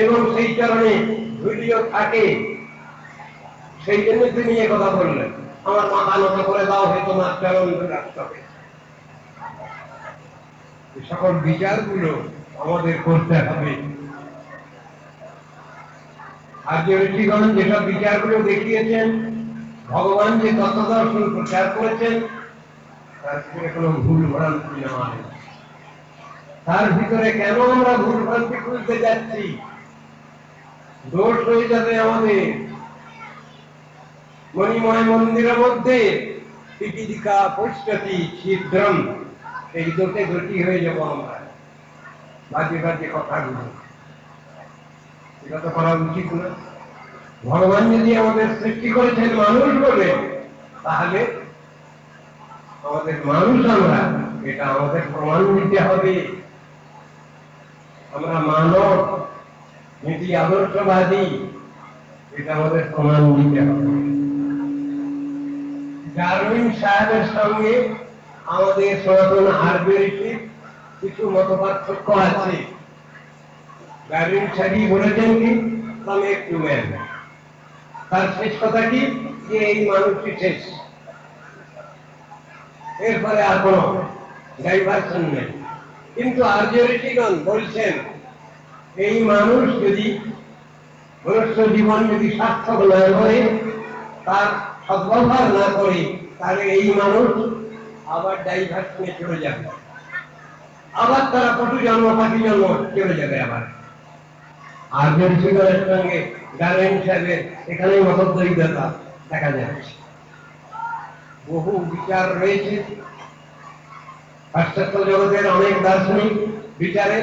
এবং সেই চরণে ধুলিও থাকে। সেই জন্য তিনি এ কথা বললেন, আমার মাথা নত করে দাও হে তোমার চরণ ধুলার তলে। সকল বিচারগুলো আমাদের করতে হবে। আর যে ঋষিগণ যেসব বিচারগুলো দেখিয়েছেন, ভগবান যে তত্ত্ব দর্শন প্রচার করেছেন, তার ভিতরে কোনো ভুল ভ্রান্তি নয়। তার ভিতরে কেন আমরা ভুল ভ্রান্তি খুঁজতে যাচ্ছি? দোষ হয়ে যাবে আমাদের। মণিময় মন্দিরের মধ্যে পিপীলিকা পশ্যতি ছিদ্রম, এই দোষে গতি হয়ে যাব আমরা। বাজে বাজে কথাগুলো, এটা তো করা উচিত না। ভগবান যদি আমাদের সৃষ্টি করেছেন মানুষ বলে, তাহলে আমাদের মানুষ আমরা, এটা আমাদের প্রমাণ দিতে হবে। আমরা মানব, নীতি আদর্শবাদী, এটা আমাদের প্রমাণ দিতে হবে। ডারউইন সাহেবের সঙ্গে আমাদের সনাতন আর্যের কিছু মত পার্থক্য আছে। ডারউইন সাহেব বলেছেন কি, ফ্রম এপ টু ম্যান। তার শেষ কথা কি, যে এই মানুষটি শেষ, এরপরে আর কোন ডাইভার্সন নেই। কিন্তু আর্য ঋষিগণ বলছেন, এই মানুষ যদি মনুষ্য জীবন যদি সার্থক না করে, তার সদ্ব্যবহার না করে, তাহলে এই মানুষ আবার ডাইভার্সনে চলে যাবে, আবার তারা পশু জন্ম পাখি জন্ম চলে যাবে আবার। আর্য ঋষিগণের সঙ্গে ডারউইন সাহেবের এখানেই মতদ্বৈধতা দেখা যাচ্ছে। বহু বিচার রয়েছে, পাশ্চাত্য জগতের অনেক দার্শনিক বিচারে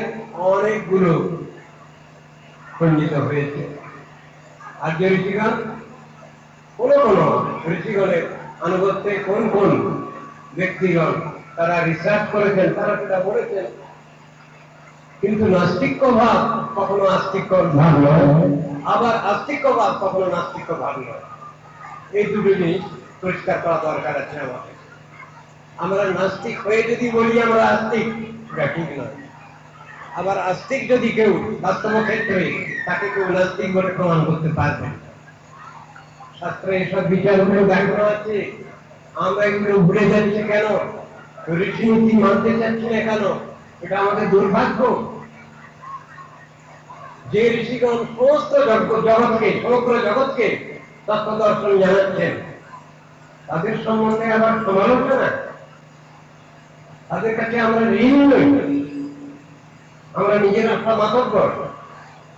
অনেকগুলো খণ্ডিত হয়েছে। আর্য ঋষিগণ কোন কোন ঋষিগণের আনুগত্যে কোন কোন ব্যক্তিগণ তারা রিসার্চ করেছেন, তারা সেটা বলেছেন। কিন্তু নাস্তিক্য ভাব কখনো আস্তিক্য ভাব নয়, আবার আস্তিক্য ভাব কখনো নাস্তিক্য ভাব নয়। এই দুটো জিনিস পরিষ্কার করা দরকার আছে আমাদের। আমরা নাস্তিক হয়ে যদি বলি আমরা আস্তিক, এটা ঠিক নয়। আবার আস্তিক যদি কেউ বাস্তব ক্ষেত্রে, তাকে কেউ নাস্তিক বলে প্রমাণ করতে পারবে। শাস্ত্রে এসব বিচারগুলো দেখানো আছে, আমরা এগুলো ভুলে যাচ্ছি কেন? রীতিনীতি মানতে চাচ্ছি না কেন? এটা আমাদের দুর্ভাগ্য। যে ঋষিগণ সমস্ত জগৎকে, সমগ্র জগৎকে তত্ত্ব দর্শন জানাচ্ছেন, তাদের সম্বন্ধে আবার সমালোচনা, তাদের কাছে আমরা ঋণ নই, আমরা নিজেরা সমাতব্বর।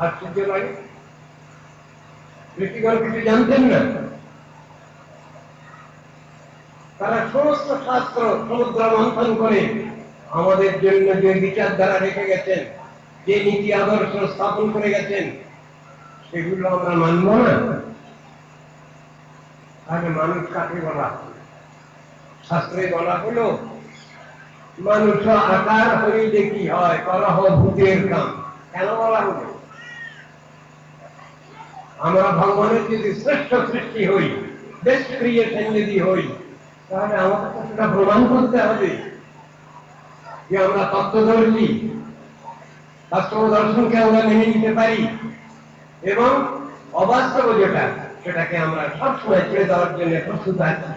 আশ্চর্য লাগে, ঋষিগণ কিছু জানতেন না। তারা সমস্ত শাস্ত্র সমুদ্র মন্থন করে আমাদের জন্য যে বিচারধারা রেখে গেছেন, যে নীতি আদর্শ স্থাপন করে গেছেন, সেগুলো আমরা মানব না। তাহলে মানুষ কাকে বলা? শাস্ত্রে বলা হলো, মানুষ আকার হইলে কি হয়, করহ ভূতের কাম। কেন বলা হলো? আমরা ভগবানের যদি শ্রেষ্ঠ সৃষ্টি হই, বেস্ট ক্রিয়েশন যদি হই, তাহলে আমাদের সেটা প্রমাণ করতে হবে যে আমরা তত্ত্বদর্শী, বাস্তব দর্শনকে আমরা মেনে নিতে পারি, এবং অবাস্তব যেটা, সেটাকে আমরা সবসময় ছেড়ে দেওয়ার জন্য প্রস্তুত আছি।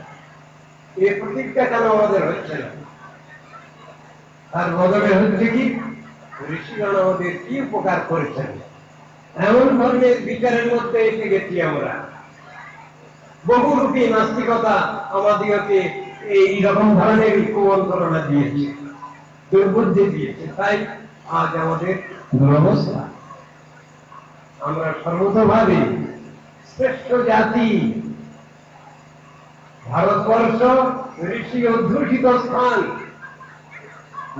এই প্রতিজ্ঞা কেন আমাদের হচ্ছে না? তার বদলে হচ্ছে কি, ঋষিগণ আমাদের কি উপকার করেছেন, এমন ধরনের বিচারের মধ্যে এসে গেছি আমরা। বহুরূপী নাস্তিকতা আমাদেরকে এই রকম ধরনের কুমন্ত্রণা দিয়েছে। দুর্বুদ্ধি দিয়েছে, তাই আজ আমাদের দুরবস্থা। আমরা সর্বতভাবে শ্রেষ্ঠ জাতি, ভারতবর্ষ ঋষি অধ্যুষিত স্থান,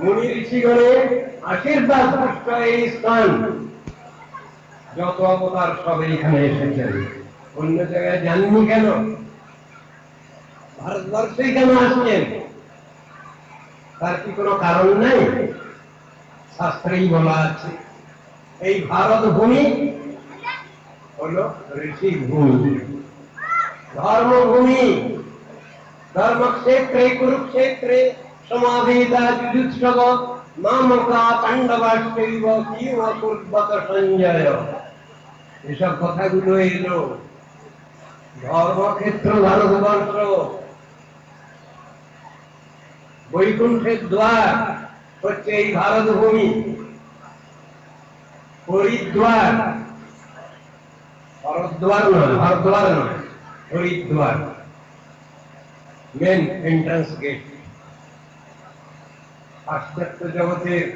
মুনি ঋষিগণের আশীর্বাদ পুষ্ট এই স্থান, যত অবতার সব এখানে এসেছেন। অন্য জায়গায় যাননি কেন? ভারতবর্ষেই কেন আসছেন? তার কি কোনো কারণ নাই? শাস্ত্রেই বলা আছে এই ভারত ভূমি হলো ঋষি ভূমি, ধর্মভূমি। ধর্মক্ষেত্রে কুরুক্ষেত্রে সমাবেদা যুযুৎসব মামকা পাণ্ডবাশ্চৈব কিম কুর্বত সঞ্জয়। এসব কথাগুলো এলো। ধর্মক্ষেত্র ভারতবর্ষ, বৈকুণ্ঠের দ্বার হচ্ছে এই ভারত ভূমি। হরিদ্বার, হরদ্বার নয়, হরদ্বার নয়, হরিদ্বার মেন এন্ট্রান্স গেট। পাশ্চাত্য জগতের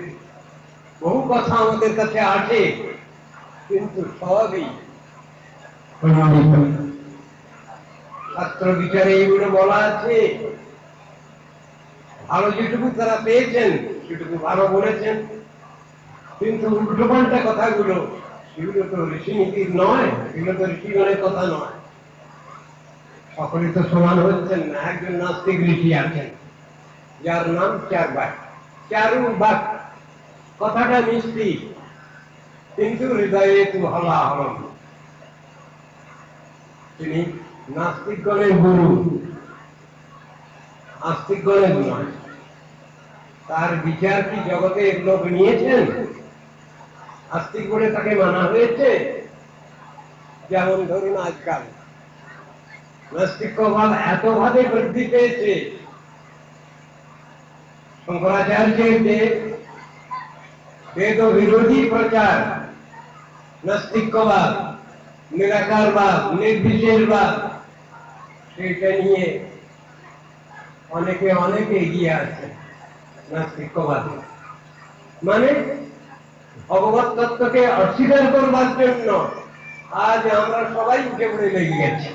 বহু কথা আমাদের কাছে আসে, কিন্তু সবই শাস্ত্র বিচারে এইগুলো বলা আছে। ভালো যেটুকু তারা পেয়েছেন সেটুকু ভালো বলেছেন, কিন্তু উল্টোপাল্টা কথাগুলো সেগুলো তো ঋষিনীতির নয়, সেগুলো তো ঋষিগণের কথা নয়। সকলে তো সমান হচ্ছেন না। একজন নাস্তিক ঋষি আছেন যার নাম চারবাক। চারুবাক কথাটা মিষ্টি, কিন্তু হৃদয়ে তু হলাহল। তিনি নাস্তিকগণের গুরু, আস্তিকগণের নয়। তার বিচার কি জগতের লোক নিয়েছেন? আস্তিক বলে তাকে মানা হয়েছে? যেমন ধরুন আজকাল নাস্তিকবাদ এতভাবে বৃদ্ধি পেয়েছে, শঙ্করাচার্যের যে বেদ বিরোধী প্রচার, নাস্তিকবাদ, নিরাকারবাদ, নির্বিশেষবাদ, সেটা নিয়ে অনেকে এগিয়ে আছে। নাস্তিকবাদ মানে ভগবত তত্ত্বকে অস্বীকার করবার জন্য আজ আমরা সবাই উঠে পড়ে লেগে গেছি।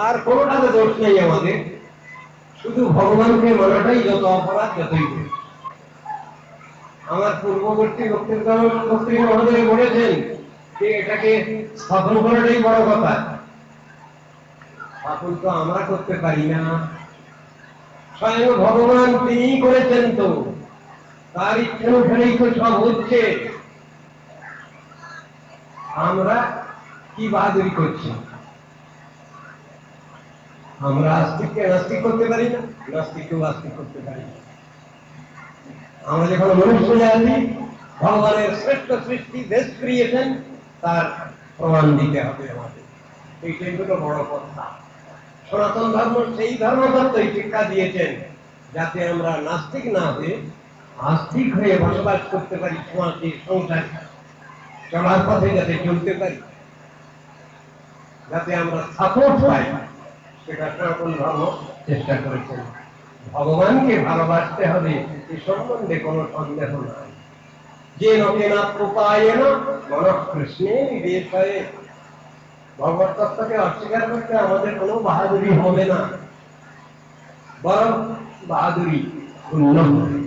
আর কোনোটাতে দোষ নেই আমাদের, শুধু ভগবানকে মানাটাই যত অপরাধ, যতই দোষ। আমার পূর্ববর্তী বক্তৃতা মহোদয় বলেছেন যে এটাকে স্থাপন করাটাই বড় কথা। স্থাপন তো আমরা করতে পারি না, স্বয়ং ভগবান তিনিই করেছেন। তো তার ইচ্ছা অনুসারেই তো সব হচ্ছে। আমরা কি বাহাদুরি করছি? আমরা আস্তিককে নাস্তিক করতে পারি না, নাস্তিককেও আস্তিক করতে পারি না। আমরা যখন মনুষ্য জাতি, ভগবানের শ্রেষ্ঠ সৃষ্টি, বেস্ট ক্রিয়েশন, তার প্রমাণ দিতে হবে আমাদের। এইটাই হলো বড় কথা। সনাতন ধর্ম সেই ধর্মতত্ত্বই শিক্ষা দিয়েছেন যাতে আমরা নাস্তিক না হয়ে আস্তিক হয়ে বসবাস করতে পারি, সমাজে সংসারে চলার পথে যাতে চলতে পারি, যাতে আমরা সাপোর্ট পাই, সেটা সনাতন ধর্ম চেষ্টা করেছেন। ভগবানকে ভালোবাসতে হবে এ সম্বন্ধে কোনো সন্দেহ নাই। যে নকেনা উপায়েন মনঃ কৃষ্ণে নিবেশয়ে। ভগবত তত্ত্বকে অস্বীকার করতে আমাদের কোনো বাহাদুরি হবে না, বরং বাহাদুরি শূন্য হবে।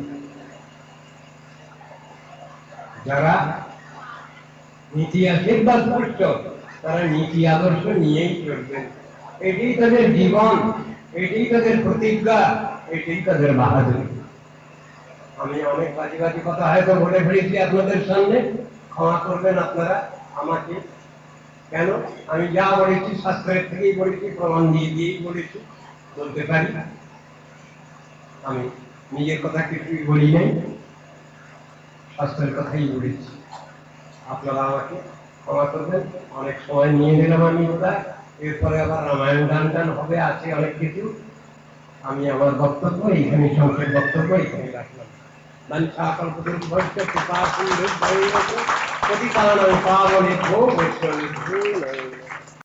যারা নীতি আশীর্বাদ পুষ্ট, তারা নীতি আদর্শ নিয়েই চলবেন। এটাই তাদের জীবন, এটাই তাদের প্রতিজ্ঞা, এটাই তাদের বাহাদুরি। আমি অনেক বাজি বাজি কথা হয়তো বলে ফেলেছি আপনাদের সামনে, ক্ষমা করবেন আপনারা আমাকে। কেন? আমি যা বলেছি শাস্ত্রের থেকেই বলেছি, প্রমাণ দিয়েই বলেছি, বলতে পারি। আমি নিজের কথা কিছুই বলি নাই, শাস্ত্রের কথাই বলেছি। আপনারা আমাকে ক্ষমা করবেন, অনেক সময় নিয়ে নিলাম আমি বোধহয়। এরপরে আবার রামায়ণ গান হবে, আছে অনেক কিছু। আমি আমার বক্তব্য এইখানে, সংক্ষেপ বক্তব্য এইখানে রাখলাম। কৃপা